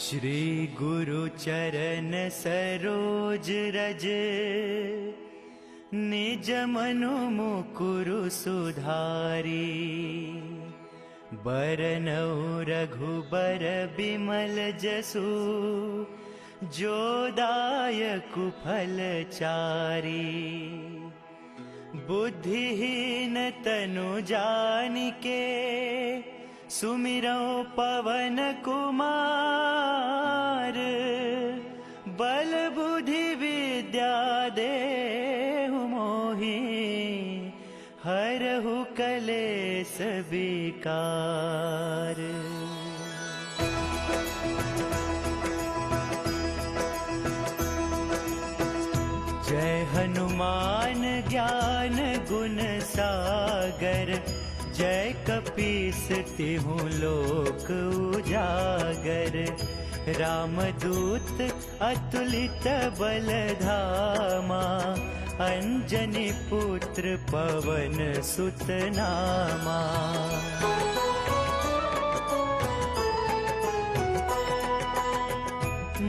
श्री गुरु चरण सरोज रज, निज मनु मुकुरु सुधारी। बरनउँ रघुबर बिमल जसु, जो दायकु फल चारी। बुद्धिहीन तनु जानिके, सुमिरौ पवन कुमार। बल बुद्धि विद्या देहु मोहि, हरहु कलेस विकार। जय हनुमान ज्ञान गुण सागर, जय कपीस तिहु लोक उजागर। रामदूत अतुलित बल धामा, अंजनी पुत्र पवन सुत नामा।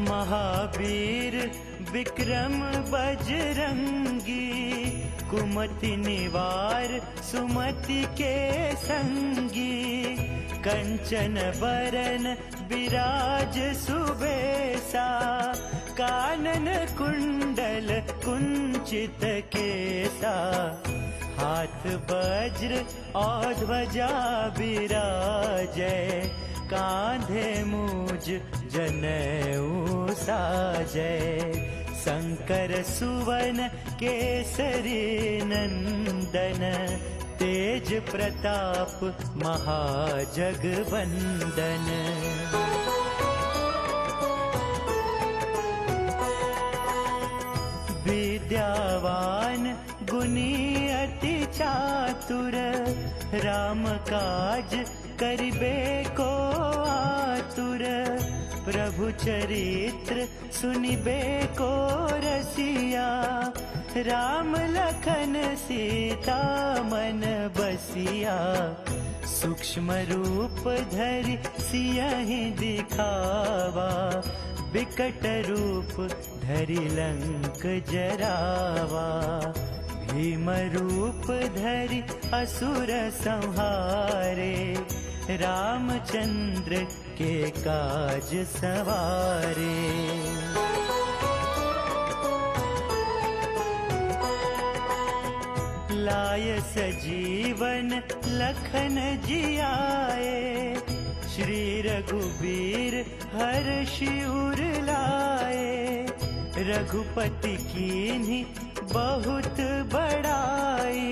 महावीर विक्रम बजरंगी, कुमति निवार सुमति के संगी। कंचन बरन विराज सुबेसा, कानन कुंडल कुंचित केसा। हाथ वज्र और ध्वजा बिराजै, कांधे मूज जनेऊ साजै। शंकर सुवन केसरी नंदन, तेज प्रताप महाजगवंदन। विद्यावान गुणी अति चातुर, राम काज करिबे को आतुर। प्रभु चरित्र सुनिबे को रसिया, राम लखन सीता मन बसिया। सूक्ष्म रूप धरि सियहि दिखावा, बिकट रूप धरि लंक जरावा। भीम रूप धरि असुर संहारे, रामचंद्र के काज सवारे। लाय सजीवन लखन जियाए, श्री रघुबीर हर्षि उर लाए। रघुपति कीन्ही बहुत बड़ाई,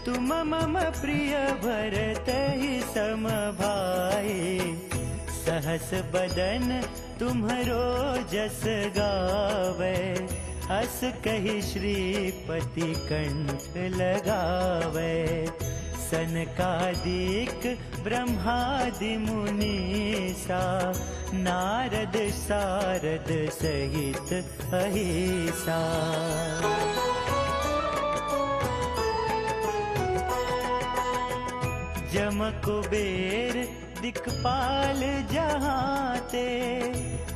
तुम मम प्रिय भरतहि सम भाई। सहस बदन तुम्हरो जस गावै, अस कहि श्रीपति कंठ लगावै। सनकादिक ब्रह्मादि मुनीसा, नारद सारद सहित अहिसा। जम कुबेर दिक्पाल जहाते,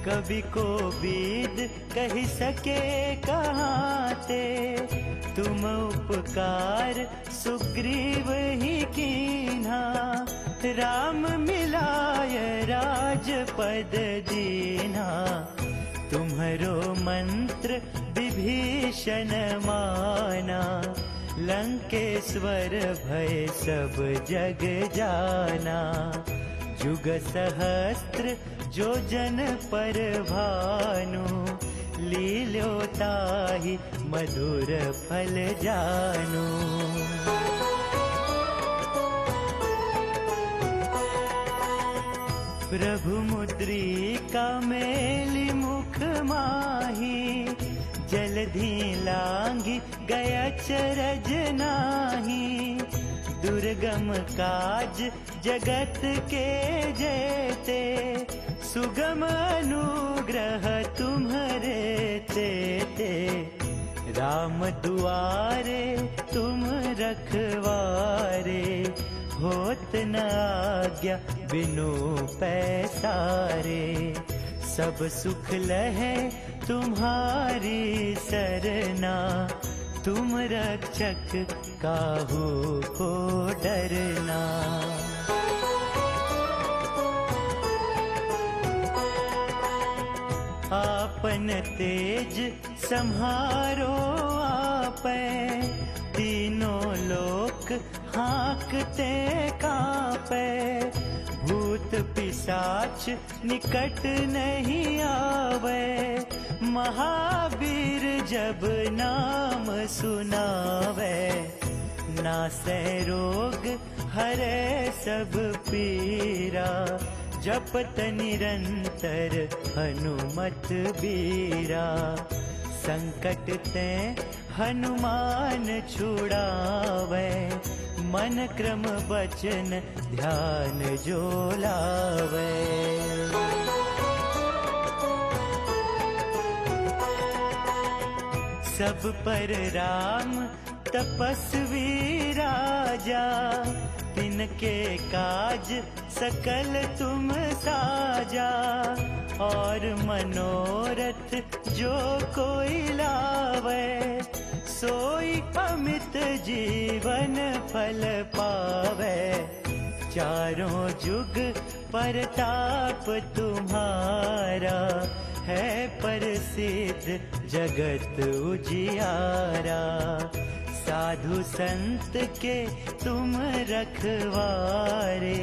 कवि कोविद कहि सके कहाते। तुम उपकार सुग्रीव ही कीन्हा, राम मिलाय राजपद दीन्हा। तुम्हरो मंत्र विभीषण माना, लंकेश्वर भय सब जग जाना। जुग सहस्त्र जो जन पर भानु, लील्योताहि मधुर फल जानू। प्रभु मुद्रिका मेलि मुख माही, जलधि लांघि गया चरज नाही। दुर्गम काज जगत के जेते, सुगम अनुग्रह तुम्हरे तेते। राम दुआरे तुम रखवारे, होत न आज्ञा बिनु पैसारे। सब सुख लहे तुम्हारी सरना, तुम रक्षक काहू को डरना। आपन तेज सम्हारो आपे, तीनों लोक हाँकते कांपे। भूत पिशाच निकट नहीं आवे, महावीर जब नाम सुनावे। नासै रोग हरे सब पीरा, जपत निरंतर हनुमत बीरा। संकट ते हनुमान छुड़ावे, मन क्रम वचन ध्यान जो लावे। सब पर राम तपस्वी राजा, तिनके काज सकल तुम साजा। और मनोरथ जो कोई लावे, सोई अमित जीवन फल पावे। चारों जुग परताप तुम्हारा, है प्रसिद्ध जगत उजियारा। साधु संत के तुम रखवारे,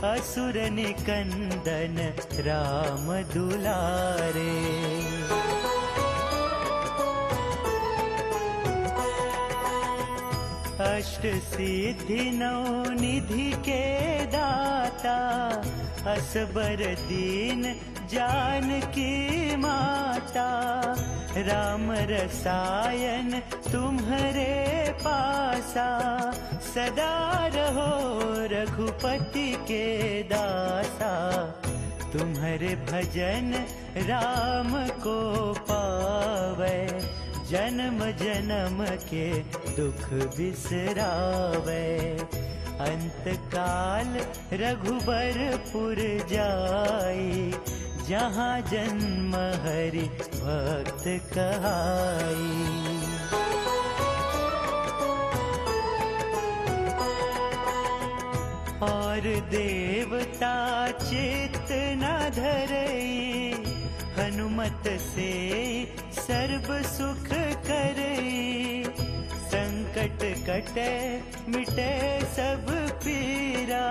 असुर निकंदन राम दुलारे। अष्ट सिद्धि नौ निधि के दाता, असबर दीन जानकी माता। राम रसायन तुम्हारे पासा, सदा रहो रघुपति के दासा। तुम्हारे भजन राम को पावे, जन्म जन्म के दुख बिसरावे। अंत काल रघुबरपुर जाई, जहाँ जन्म हरि भक्त कहाई। और देवता चित्त न धरई, हनुमत से सर्व सुख करई। संकट कटे मिटे सब पीरा,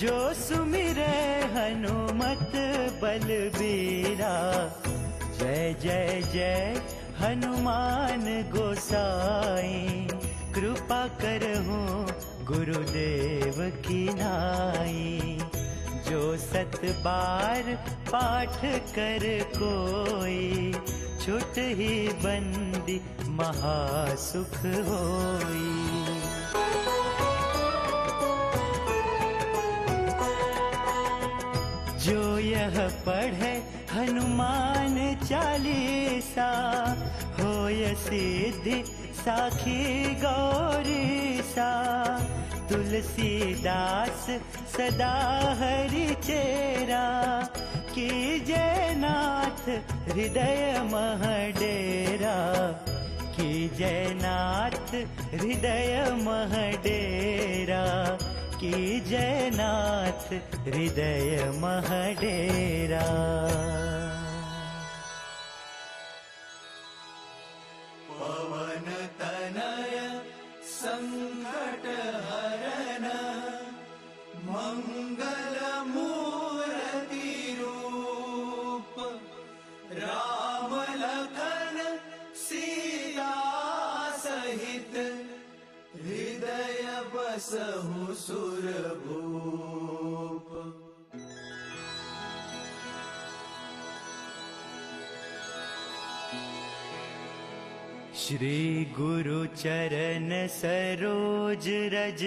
जो सुमिरै हनुमत बलबीरा। जय जय जय हनुमान गोसाई, कृपा करहु गुरुदेव की नाई। जो 7 बार पाठ कर कोई, छुट ही बंदी महासुख होई। जो यह पढ़े हनुमान चालीसा, होय सिद्धि साखी गौरीसा। तुलसीदास सदा हरि चेरा, कीजय नाथ हृदय मह डेरा। कीजय नाथ हृदय मह डेरा, कीजय नाथ हृदय मह डेरा। पवन तनय संकट हरन, मंगल मूर्ति रूप। राम लखन सीता सहित, हृदय बसहु सुरभूप। श्री गुरु चरण सरोज रज,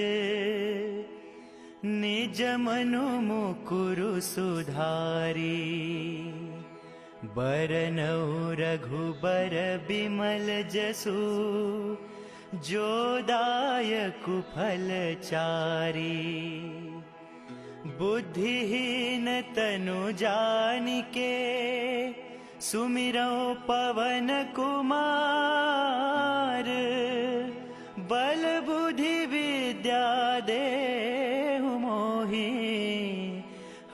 निज मनु मुकुरु सुधारी। बरनउँ रघुबर बिमल जसु, जो दायकु फल चारी। बुद्धिहीन तनु जानिके सुमिरो पवन कुमार। बल बुद्धि विद्या देहु मोहि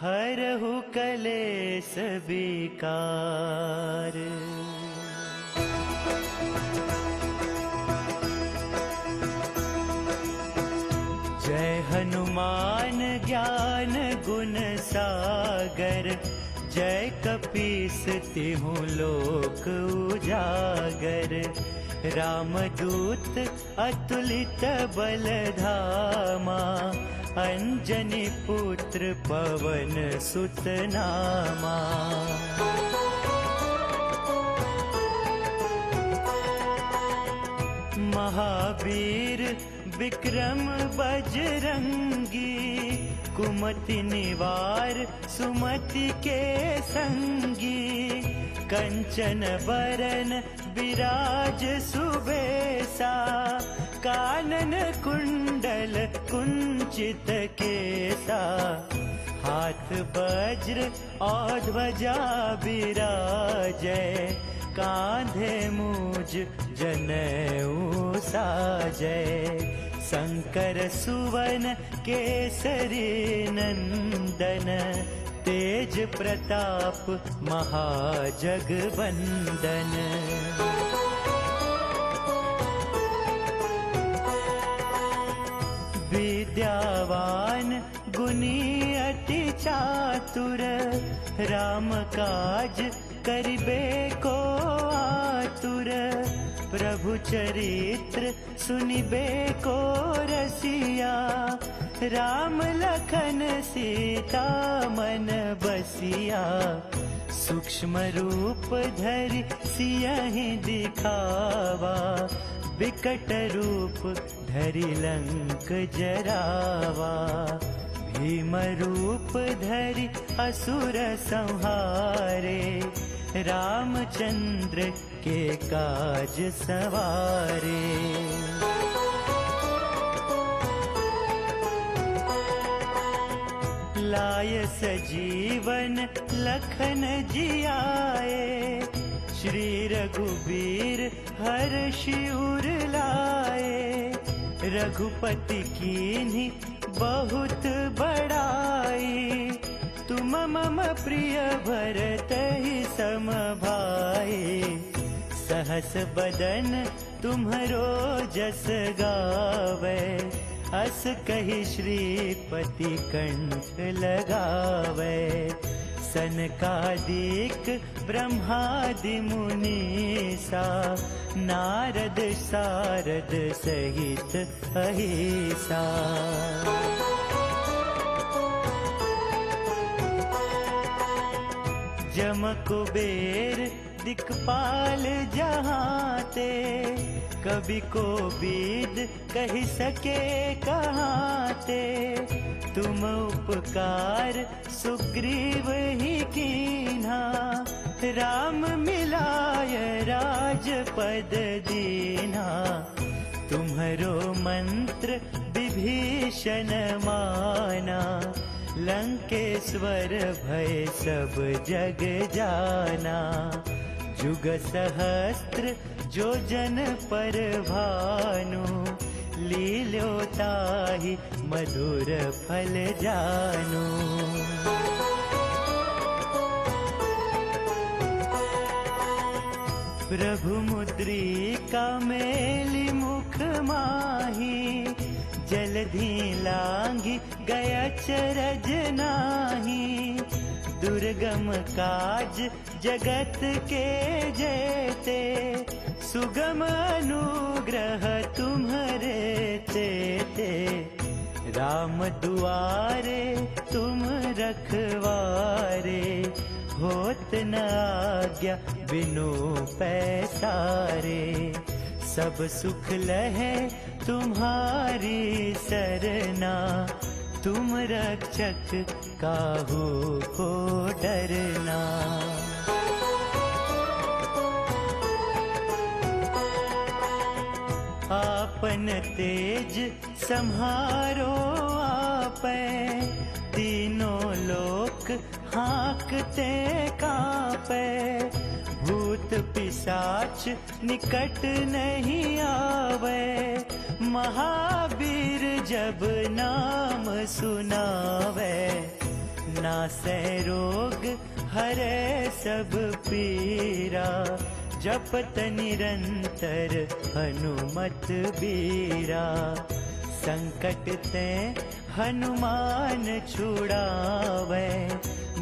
हरहु कलेस विकार। जय हनुमान ज्ञान गुण सागर। जय कपीस तिहु लोक उजागर। रामदूत अतुलित बल धामा। अंजनी पुत्र पवन सुत नामा। महावीर विक्रम बजरंगी। कुमति निवार सुमति के संगी। कंचन बरन विराज सुबेसा। कानन कुंडल कुंचित केसा। हाथ वज्र और ध्वजा विराजै। कांधे मूज जनेऊ साजै। शंकर सुवन केसरी नंदन। तेज प्रताप महाजगवंदन। विद्यावान गुणी अति चातुर। राम काज करिबे को आतुर। प्रभु चरित्र सुनिबे को रसिया। राम लखन सीता मन बसिया। सूक्ष्म रूप धरि सियहि दिखावा। विकट रूप धरि लंक जरावा। भीम रूप धरि असुर संहारे। रामचंद्र के काज सवारे। लाय सजीवन लखन जियाए। श्री रघुबीर हर्षि उर लाए। रघुपति कीन्ही बहुत बड़ाई। तुम मम प्रिय भरतहि सम भाई। सहस बदन तुम्हरो जस गावे। अस कहि श्रीपति कंठ लगावे। सनकादिक ब्रह्मादि मुनीसा। नारद सारद सहित अहिसा। जम कुबेर दिक्पाल जहाते। कवि को बीद कहि सके कहाते। तुम उपकार सुग्रीव ही कीन्हा। राम मिलाय राजपद दीन्हा। तुम्हरो मंत्र विभीषण माना। लंकेश्वर भय सब जग जाना। जुग सहस्त्र जो जन पर भानु। लील्यो ताहि मधुर फल जानू। प्रभु मुद्रिका मेली मुख माही। जलधि लांघि गया चरज नाही। दुर्गम काज जगत के जेते। सुगम अनुग्रह तुम्हरे तेते। राम दुआरे तुम रखवारे। होत न आज्ञा बिनु पैसारे। सब सुख लहे तुम्हारी सरना। तुम रक्षक काहू को डरना। आपन तेज सम्हारो आपै। तीनों लोक हाँकते कांपे, भूत पिशाच निकट नहीं आवे, महावीर जब नाम सुनावे, नासै रोग हरे सब पीरा, जपत निरंतर हनुमत बीरा, संकट ते हनुमान छुड़ावे,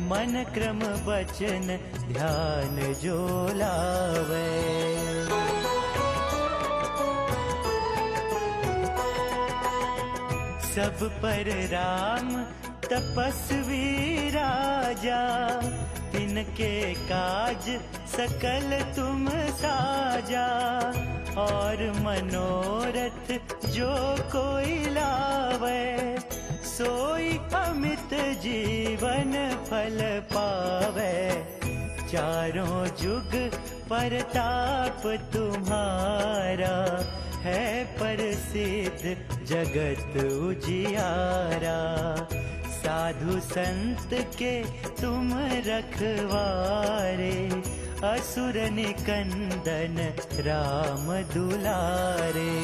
मन क्रम वचन ध्यान जो लावे। सब पर राम तपस्वी राजा, तिनके काज सकल तुम साजा, और मनोरथ जो कोई लावे, सोई अमित जीवन फल पावे, चारों जुग परताप तुम्हारा, है प्रसिद्ध जगत उजियारा, साधु संत के तुम रखवारे, असुर निकंदन राम दुलारे।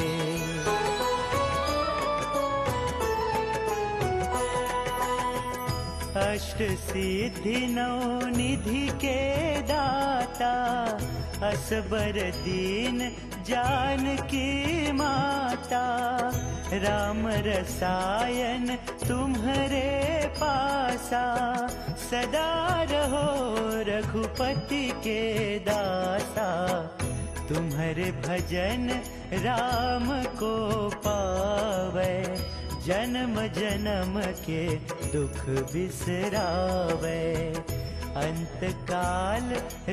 अष्ट सिद्धि नौ निधि के दाता, असबर दीन जानकी माता, राम रसायन तुम्हारे पासा, सदा रहो रघुपति के दासा, तुम्हारे भजन राम को पावे, जन्म जन्म के दुख बिसरावे, अंत काल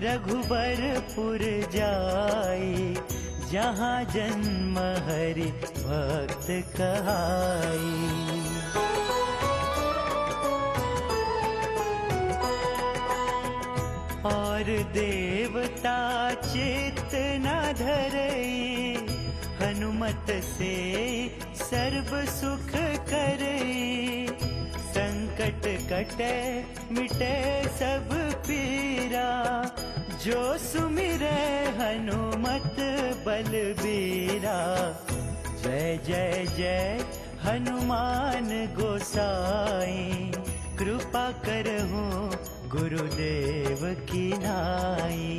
रघुबरपुर जाई, जहाँ जन्म हरि भक्त कहाई। और देवता चित्त न धरई, हनुमत से सर्व सुख करई, संकट कटे मिटे सब पीरा, जो सुमिरै हनुमत बलबीरा। जय जय जय हनुमान गोसाई, कृपा करहु गुरुदेव की नाई,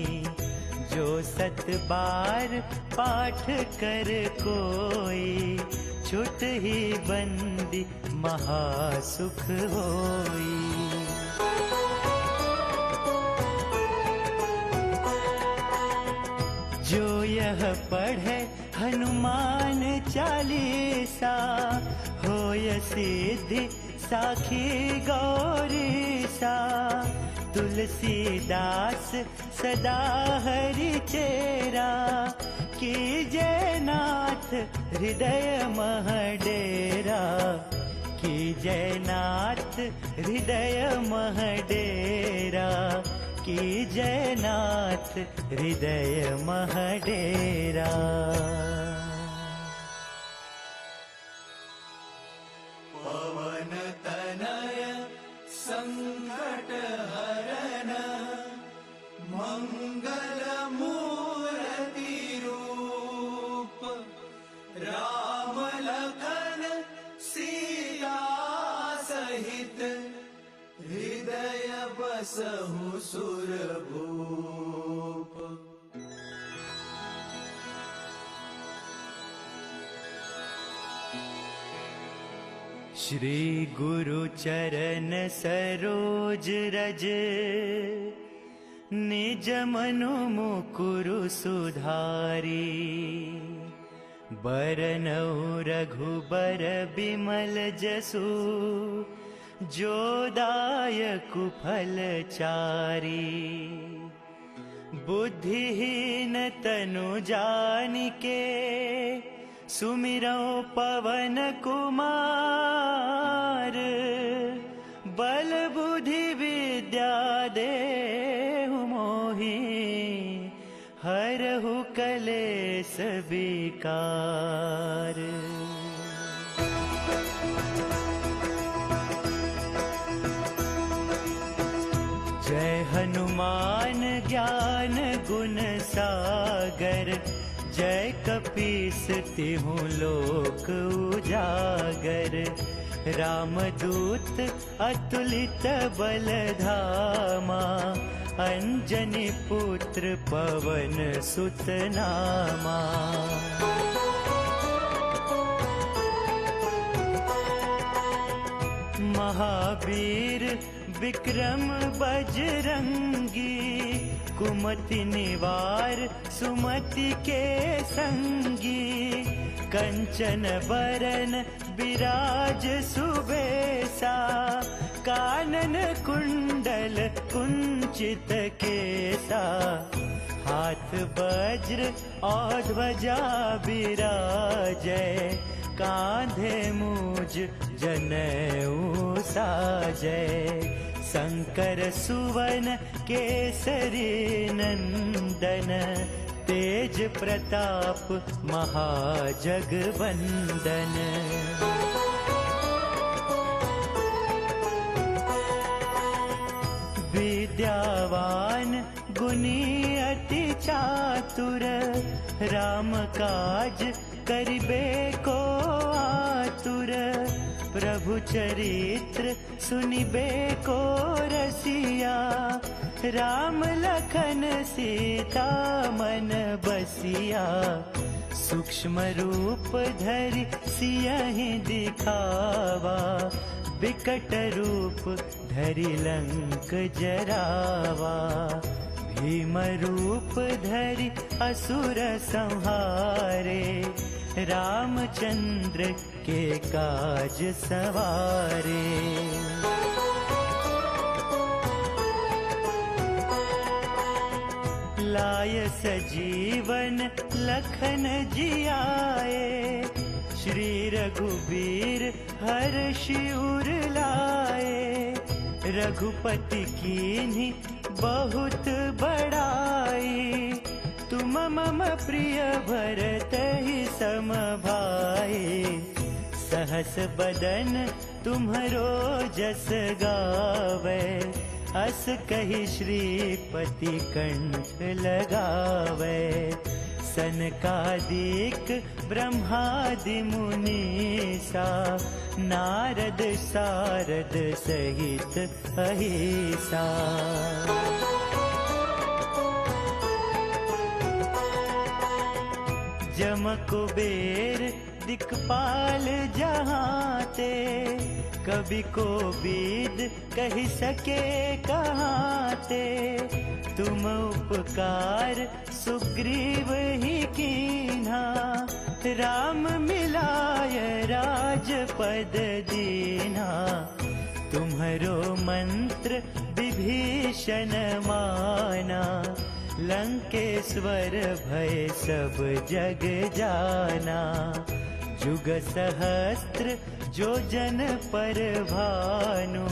जो सत बार पाठ कर कोई, छुट ही बंदी महासुख होई। जो यह पढ़े हनुमान चालीसा, होय सिद्धि साखी गौरीसा, तुलसीदास सदा हरि चेरा, कीजय नाथ हृदय मह डेरा, कीजय नाथ हृदय मह डेरा, कीजय नाथ हृदय मह डेरा। पवन तनय संकट हरन, मंगल मूर्ति रूप, राम लखन सीता सहित, हृदय बसहु सुरभूप। श्री गुरु चरण सरोज रज, निज मनु मुकुरु सुधारी, बरनउँ रघुबर बिमल जसु, जो दायकु फल चारी। बुद्धिहीन तनु जानिके, सुमिरौ पवन कुमार, बल बुद्धि विद्या देहु मोहि, हरहु कलेस विकार। ज्ञान गुण सागर, जय कपीस तिहु लोक उजागर। रामदूत अतुलित बल धामा, अंजनी पुत्र पवन सुत नामा। महावीर विक्रम बजरंगी, कुमति निवार सुमति के संगी। कंचन बरन विराज सुबेसा, कानन कुंडल कुंचित केसा। हाथ वज्र और ध्वजा विराजै, कांधे मूज जनेऊ साजै। शंकर सुवन केसरी नंदन, तेज प्रताप महाजगवंदन। विद्यावान गुणी अति चातुर, राम काज करिबे को आतुर। प्रभु चरित्र सुनिबे को रसिया, राम लखन सीता मन बसिया। सूक्ष्म रूप धरि सियहि दिखावा, विकट रूप धरि लंक जरावा। भीम रूप धरि असुर संहारे, रामचंद्र के काज सवारे। लाय सजीवन लखन जियाए, श्री रघुबीर हर्षि उर लाए। रघुपति कीन्ही बहुत बड़ाई, तुम मम प्रिय भरतहि सम भाई। सहस बदन तुम्हरो जस गावे, अस कहि श्रीपति कंठ लगावे। सनकादिक ब्रह्मादि मुनीसा, नारद सारद सहित अहिसा। जम कुबेर दिक्पाल जहाते, कवि को बीद कही सके कहाते। तुम उपकार सुग्रीव ही कीन्हा, राम मिलाय राजपद दीन्हा। तुम्हरो मंत्र विभीषण माना, लंकेश्वर भय सब जग जाना। जुग सहस्त्र जो जन पर भानु,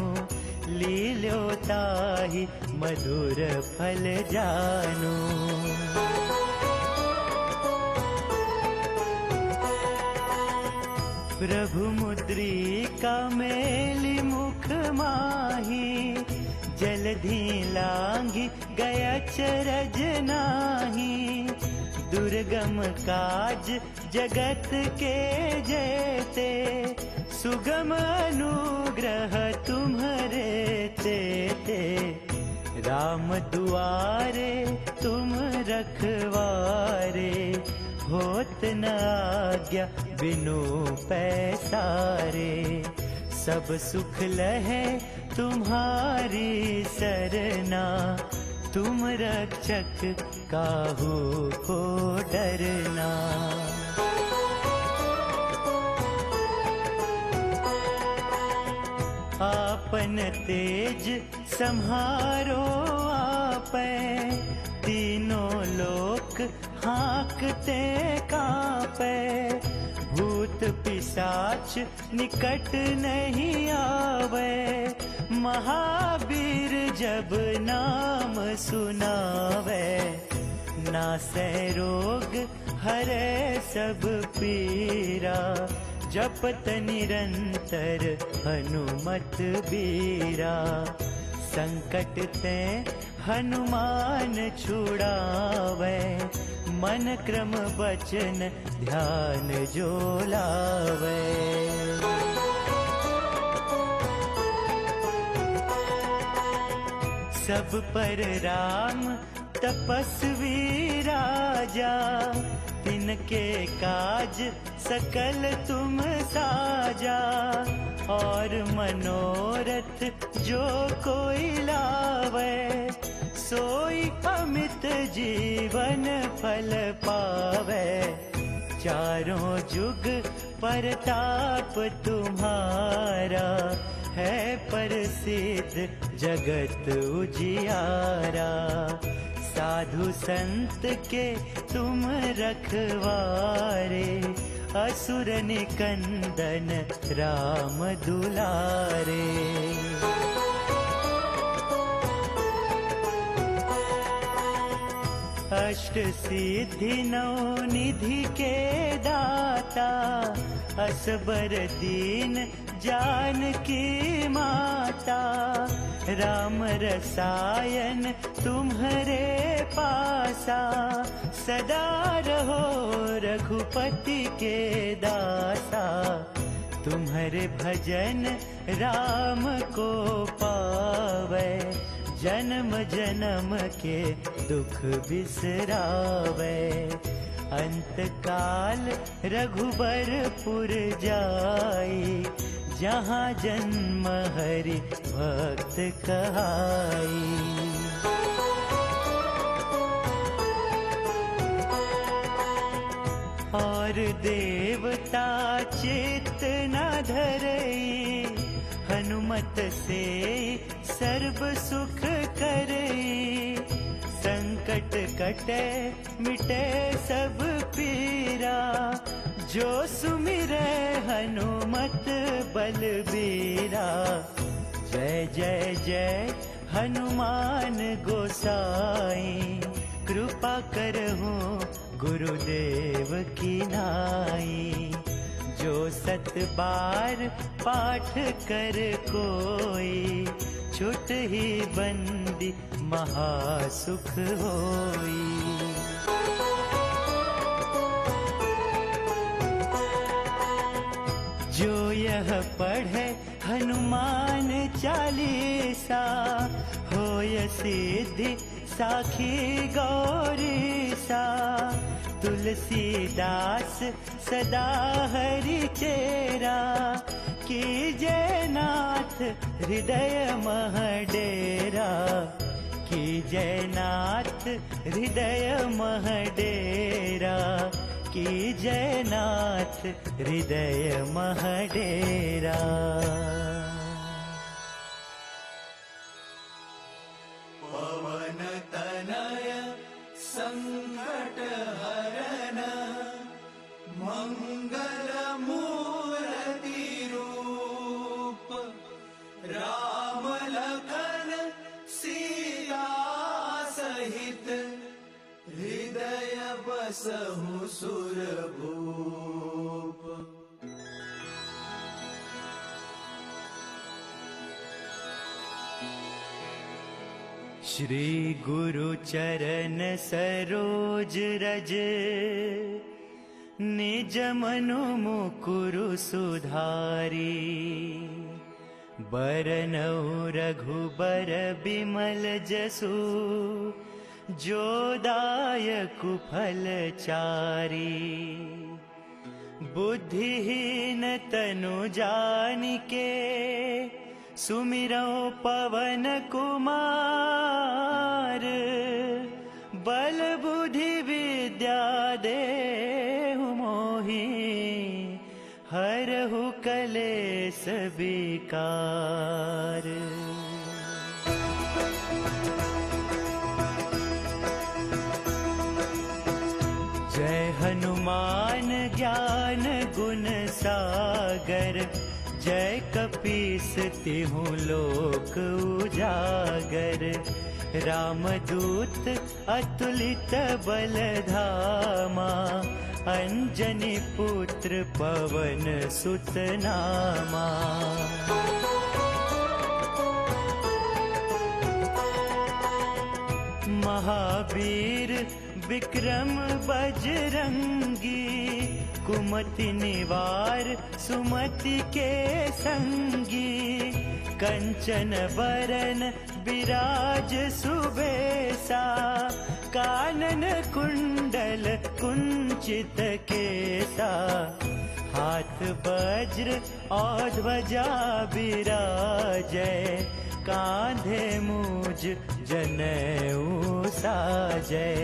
लील्यो ताहि मधुर फल जानु। प्रभु मुद्रिका मेलि मुख माही, जलधि लांघि गय चरज नाही। दुर्गम काज जगत के जेते, सुगम अनुग्रह तुम्हरे तेते। राम दुआरे तुम रखवारे, होत न आज्ञा बिनु पैसारे। सब सुख लहे तुम्हारी सरना, तुम रक्षक काहू को डरना। आपन तेज सम्हारो आपै, तीनों लोक हाँकते कांपै। भूत पिशाच निकट नहीं आवे, महावीर जब नाम सुनावे। नासै रोग हरै सब पीरा, जपत निरंतर हनुमत बीरा। संकट ते हनुमान छुड़ावे, मन क्रम बचन ध्यान जो लावे। सब पर राम तपस्वी राजा, तिनके काज सकल तुम साजा। और मनोरथ जो कोई लावे, सोई अमित जीवन फल पावे। चारों जुग परताप तुम्हारा, है प्रसिद्ध जगत उजियारा। साधु संत के तुम रखवारे, असुर निकंदन राम दुलारे। अष्ट सिद्धि नौ निधि के दाता, असबर दीन जानकी माता। राम रसायन तुम्हारे पासा, सदा रहो रघुपति के दासा। तुम्हारे भजन राम को पावे, जन्म जन्म के दुख बिसरावे। अंत काल रघुबरपुर जाई, जहाँ जन्म हरि भक्त कहाई। और देवता चित्त न धरई, हनुमत से सर्व सुख करई। संकट कटे मिटे सब पीरा, जो सुमिरै हनुमत बलबीरा। जय जय जय हनुमान गोसाई, कृपा करहु गुरुदेव की नाई। जो सत बार पाठ कर कोई, छुट ही बंदी महासुख होई। जो यह पढ़े हनुमान चालीसा, होय सिद्धि साखी गौरीसा। तुलसीदास सदा हरि चेरा, कीजय नाथ हृदय मह डेरा। कीजय नाथ हृदय मह डेरा, कीजय नाथ हृदय मह डेरा। पवन तनय संकट हरन, मंगल मूर्ति रूप। राम लखन सीता सहित, हृदय बसहु सुरभूप। श्री गुरु चरण सरोज रज, निज मनु मुकुरु सुधारी। बरनउँ रघुबर बिमल जसु, जो दायकु फल चारी। बुद्धिहीन तनु जानिके, सुमिरौ पवन कुमार। बल बुद्धि विद्या देहु मोहि, हरहु कलेस विकार। जय हनुमान ज्ञान गुण सागर, जय कपीस तिहु लोक उजागर। रामदूत अतुलित बल धामा, अंजनी पुत्र पवन सुत नामा। महावीर विक्रम बजरंगी, कुमति निवार सुमति के संगी। कंचन बरन विराज सुबेसा, कानन कुंडल कुंचित केसा। हाथ वज्र और ध्वजा विराजै, कांधे मूज जनेऊ साजै।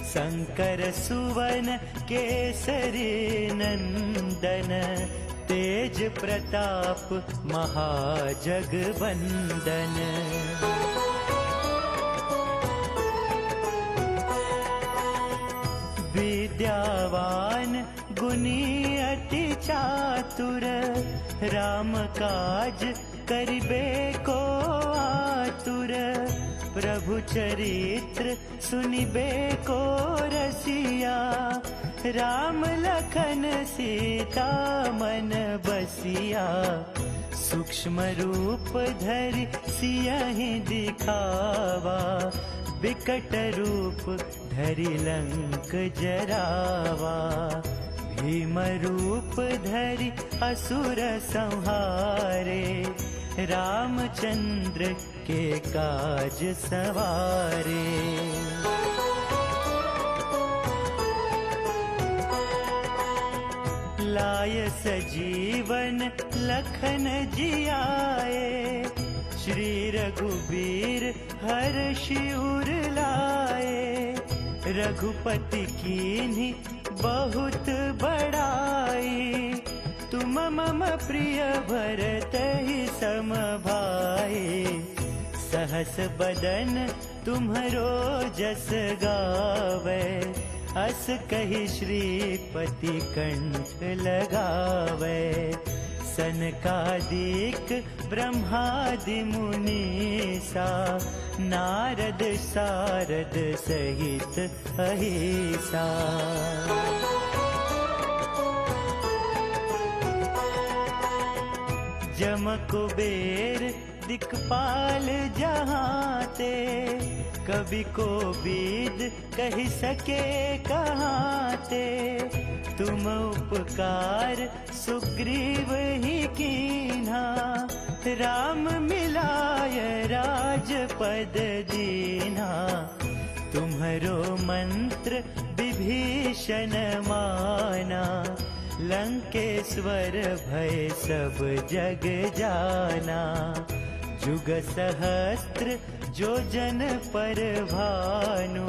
शंकर सुवन केसरी नंदन, तेज प्रताप महाजगवंदन। विद्यावान गुणी अति चातुर, राम काज करिबे को आतुर। प्रभु चरित्र सुनिबे को रसिया, राम लखन सीता मन बसिया। सूक्ष्म रूप धरि सियहि दिखावा, विकट रूप धरि लंक जरावा। भीम रूप धरि असुर संहारे, रामचंद्र के काज सवारे। लाय सजीवन लखन जियाए, श्री रघुबीर हर्षि उर लाए। रघुपति कीन्ही बहुत बड़ाई, तुम मम प्रिय भरतहि सम भाई। सहस बदन तुम्हरो जस गावे, अस कहि श्रीपति कंठ लगावे। सनकादिक ब्रह्मादि मुनीसा, नारद सारद सहित अहिसा। जम कुबेर दिक्पाल जहाते, कवि को बीद कहि सके कहाते। तुम उपकार सुग्रीव ही कीन्हा, राम मिलाय राजपद दीन्हा। तुम्हरो मंत्र विभीषण माना, लंकेश्वर भय सब जग जाना। जुग सहस्त्र जो जन पर भानु,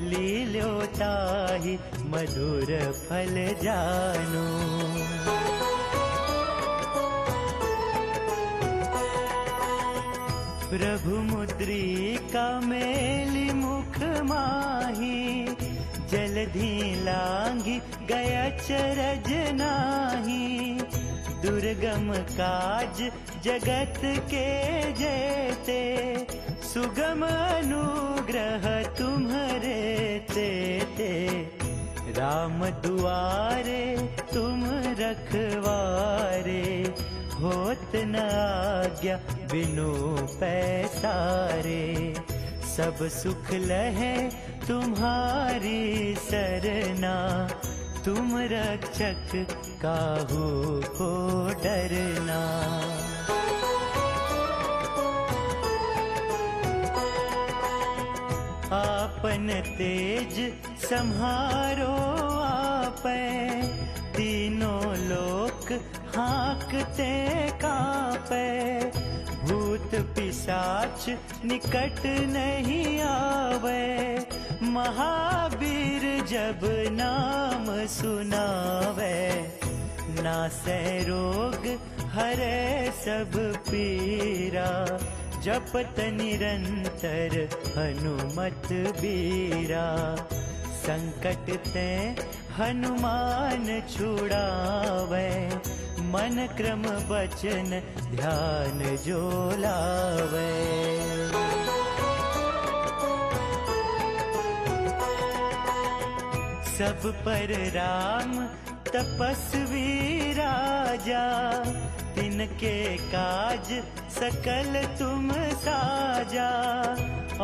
लील्यो ताहि मधुर फल जानू। प्रभु मुद्रिका मेलि मुख माही, जलधि लांघि गय चरज नाही। दुर्गम काज जगत के जेते, सुगम अनुग्रह तुम्हरे तेते। राम दुआरे तुम रखवारे, होत न आज्ञा बिनु पैसारे। सब सुख लहे तुम्हारी सरना, तुम रक्षक काहू को डरना। आपन तेज सम्हारो आपै, तीनों लोक हाँकते कांपै। भूत पिशाच निकट नहीं आवे, महावीर जब नाम सुनावे। नासै रोग हरै सब पीरा, जपत निरंतर हनुमत बीरा। संकट ते हनुमान छुड़ावे, मन क्रम वचन ध्यान जो लावे। सब पर राम तपस्वी राजा, तिनके काज सकल तुम साजा।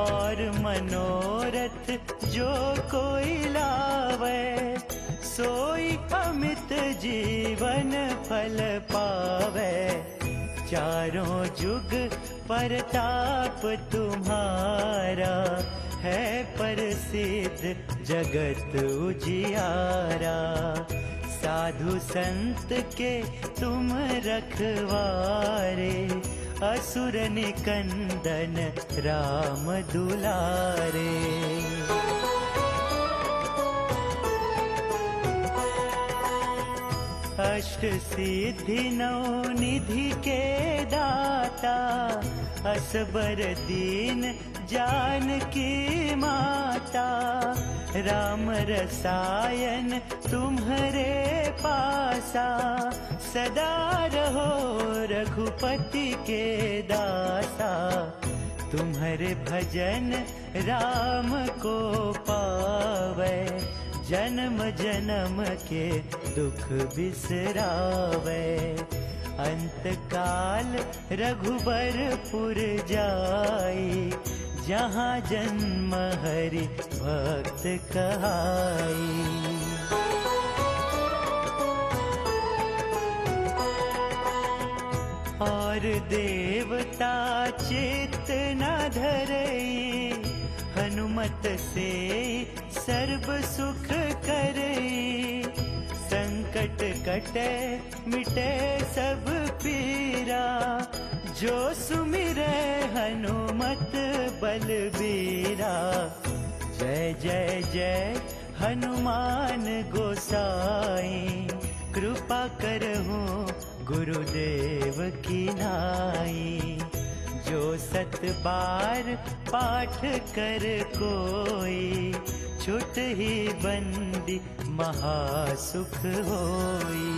और मनोरथ जो कोई लावे, सोई अमित जीवन फल पावे। चारों जुग परताप तुम्हारा, है प्रसिद्ध जगत उजियारा। साधु संत के तुम रखवारे, असुर निकंदन राम दुलारे। अष्ट सिद्धि नौ निधि के दाता, असबर दीन जानकी माता। राम रसायन तुम्हारे पासा, सदा रहो रघुपति के दासा। तुम्हारे भजन राम को पावे, जन्म जन्म के दुख बिसरावे। अंत काल रघुबरपुर जाई, जहाँ जन्म हरि भक्त कहाई। और देवता चित्त न धरई, हनुमत से सर्व सुख करई। संकट कटे मिटे सब पीरा, जो सुमिरै हनुमत बलबीरा। जय जय जय हनुमान गोसाई, कृपा करहु गुरुदेव की नाई। जो सत बार पाठ कर कोई, छुट ही बंदी महासुख होई।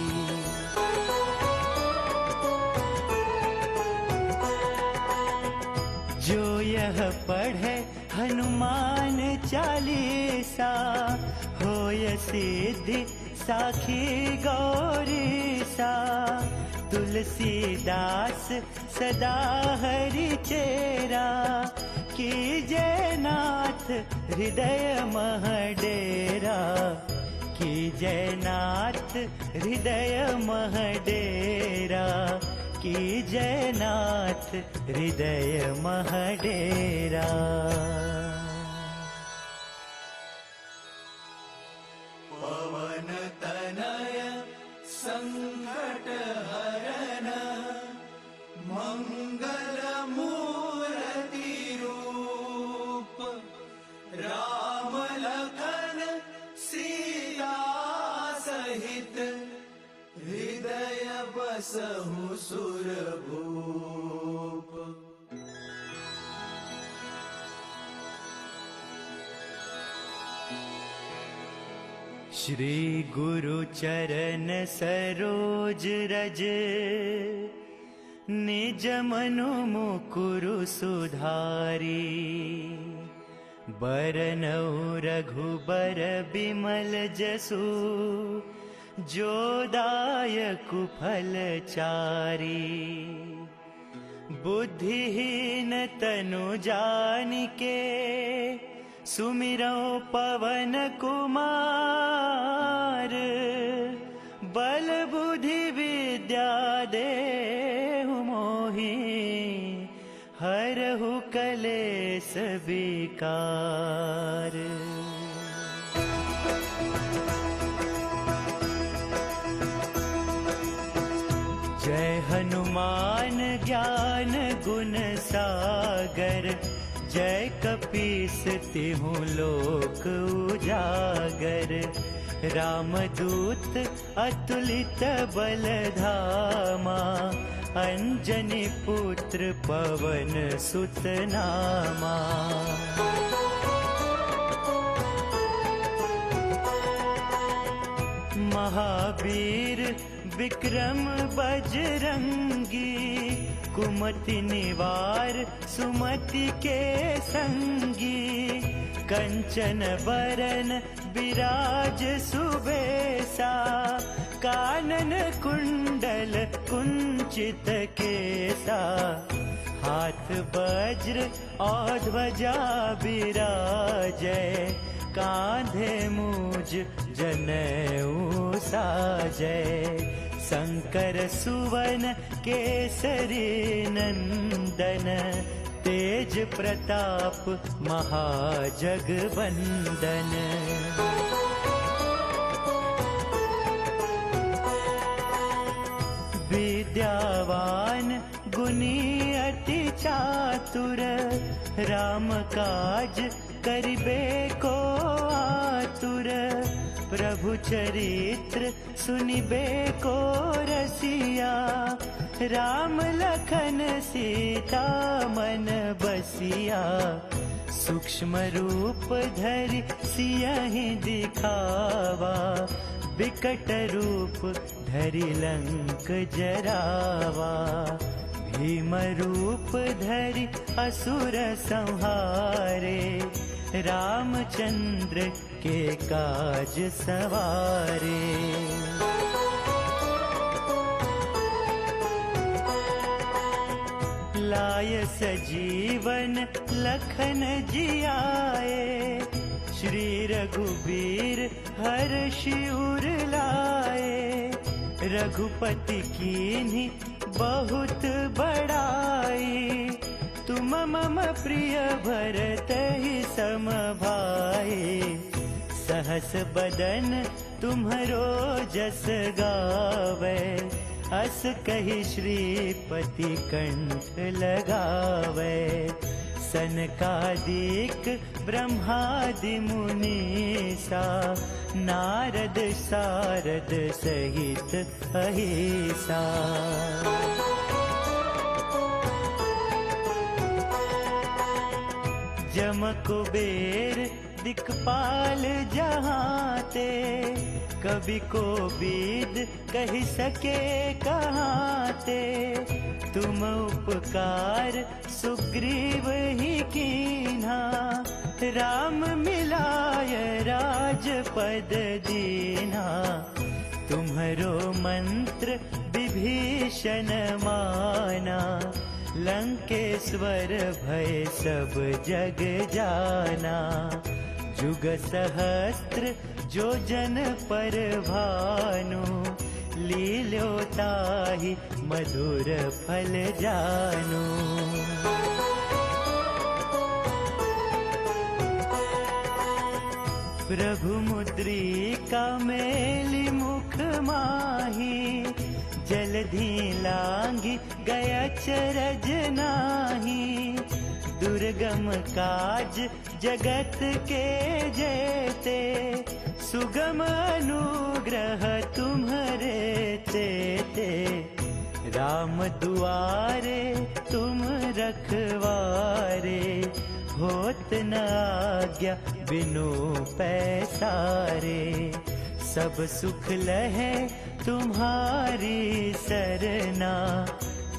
जो यह पढ़े हनुमान चालीसा, होय सिद्धि साखी गौरीसा। तुलसीदास सदा हरि चेरा, कीजय नाथ हृदय मह डेरा। कीजय नाथ हृदय मह डेरा, कीजय नाथ हृदय मह डेरा। पवन तनय संकट हरन, मंगल मूर्ति रूप। राम लखन सीता सहित, हृदय बसहु सुरभूप। श्री गुरु चरण सरोज रज, निज मनु मुकुरु सुधारी। बरनउँ रघुबर बिमल जसु, जो दायकु फल चारी। बुद्धिहीन तनु जानिके, सुमिरौ पवन कुमार। बल बुद्धि विद्या देहु मोहि, हरहु कलेस विकार। जय हनुमान ज्ञान गुण सागर, जय कपीस तिहुँ लोक उजागर। रामदूत अतुलित बल धामा, अंजनी पुत्र पवन सुत नामा। महावीर विक्रम बजरंगी, कुमति निवार सुमति के संगी। कंचन बरन विराज सुबेसा, कानन कुंडल कुंचित केसा, हाथ वज्र और ध्वजा बिराजै, कांधे मूज जनेऊ साजै। शंकर सुवन केसरी नंदन, तेज प्रताप महाजगवंदन। विद्यावान गुणी अति चातुर, राम काज करिबे को आतुर। प्रभु चरित्र सुनिबे को रसिया, राम लखन सीता मन बसिया। सूक्ष्म रूप धरि सियहि दिखावा, विकट रूप धरि लंक जरावा। भीम रूप धरि असुर संहारे, रामचंद्र के काज सवारे। लाय सजीवन लखन जियाए, श्री रघुबीर हर्षि उर लाए। रघुपति कीन्ही बहुत बड़ाई, तुम मम प्रिय भरतहि सम भाई। सहस बदन तुम्हरो जस गावे, अस कहि श्रीपति कंठ लगावे। सनकादिक ब्रह्मादि मुनीसा, नारद सारद सहित अहिसा। जम कुबेर दिक्पाल जहाते, कवि को बीद कहि सके कहाते। तुम उपकार सुग्रीव ही कीन्हा, राम मिलाय राजपद दीन्हा। तुम्हरो मंत्र विभीषण माना, लंकेश्वर भय सब जग जाना। जुग सहस्त्र जो जन पर भानु, लील्यो ताहि मधुर फल जानु। प्रभु मुद्रिका मेलि मुख माही, जलधि लांघि गय चरज नाही। दुर्गम काज जगत के जेते, सुगम अनुग्रह तुम्हरे तेते। राम दुआरे तुम रखवारे, होत न आज्ञा बिनु पैसारे। सब सुख लहे तुम्हारी सरना,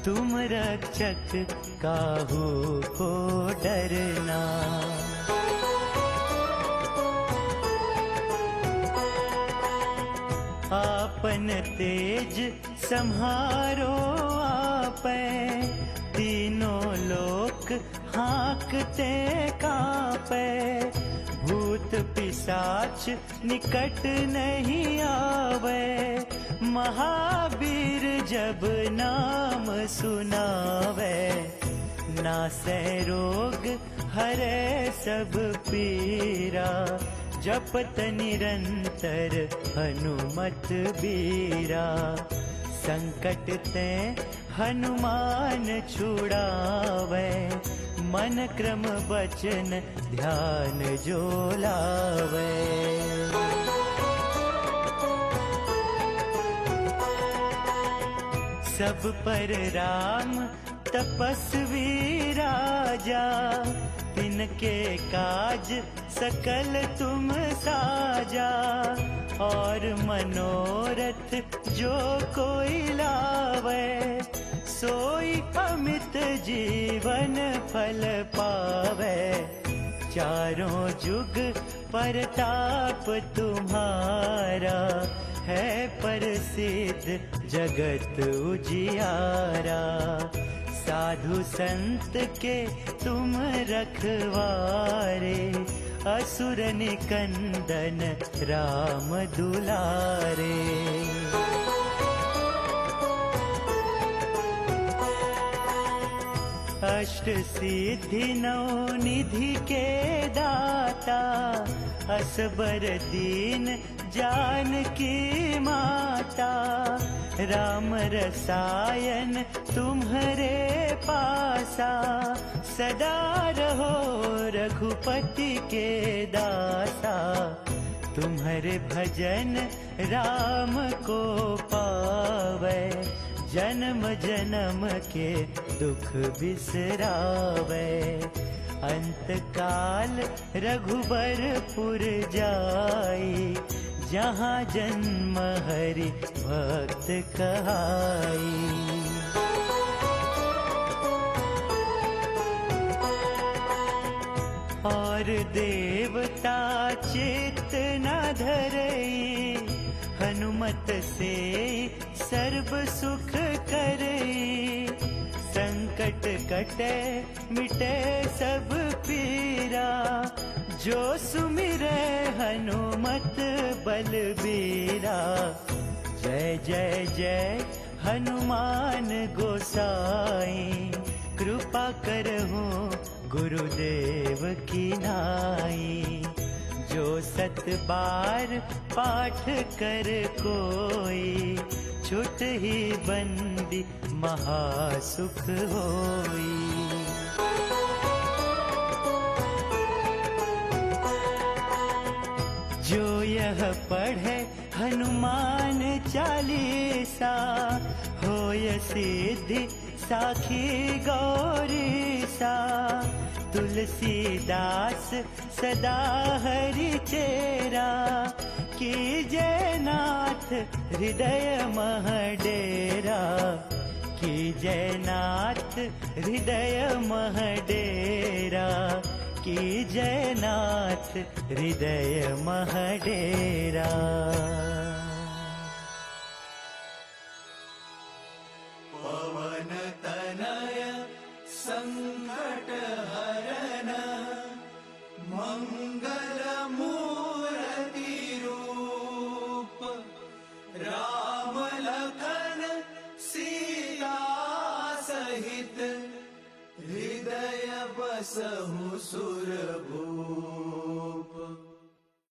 तुम रक्षक काहू को डरना। आपन तेज सम्हारो आपै, तीनों लोक हाँकते कांपै। भूत पिशाच निकट नहीं आवे, महावीर जब नाम सुनावे। नासै रोग हरै सब पीरा, जपत निरंतर हनुमत बीरा। संकट ते हनुमान छुड़ावे, मन क्रम वचन ध्यान जो लावे। सब पर राम तपस्वी राजा, तिनके काज सकल तुम साजा। और मनोरथ जो कोई लावे, सोई अमित जीवन फल पावे। चारों जुग परताप तुम्हारा, है प्रसिद्ध जगत उजियारा। साधु संत के तुम रखवारे, असुर निकंदन राम दुलारे। अष्ट सिद्धि नौ निधि के दाता, असबर दीन जानकी माता। राम रसायन तुम्हारे पासा, सदा रहो रघुपति के दासा। तुम्हारे भजन राम को पावे, जन्म जन्म के दुख बिसरावे। अंत काल रघुबरपुर जाई, जहाँ जन्म हरि भक्त कहाई। और देवता चित्त न धरई, हनुमत से सर्व सुख करई। संकट कटे मिटे सब पीरा, जो सुमिरै हनुमत बलबीरा। जय जय जय हनुमान गोसाई, कृपा करहु गुरुदेव की नाई। जो सत बार पाठ कर कोई, छुट ही बंदी महासुख होई। जो यह पढ़े हनुमान चालीसा, होय सिद्धि साखी गौरीसा। तुलसीदास सदा हरि चेरा, कीजय नाथ हृदय मह डेरा। कीजय नाथ हृदय मह डेरा, कीजय नाथ हृदय मह डेरा। पवन तनय संकट हरन, मंगल मूर्ति रूप। राम लखन सीता सहित, हृदय बसहु सुरभूप।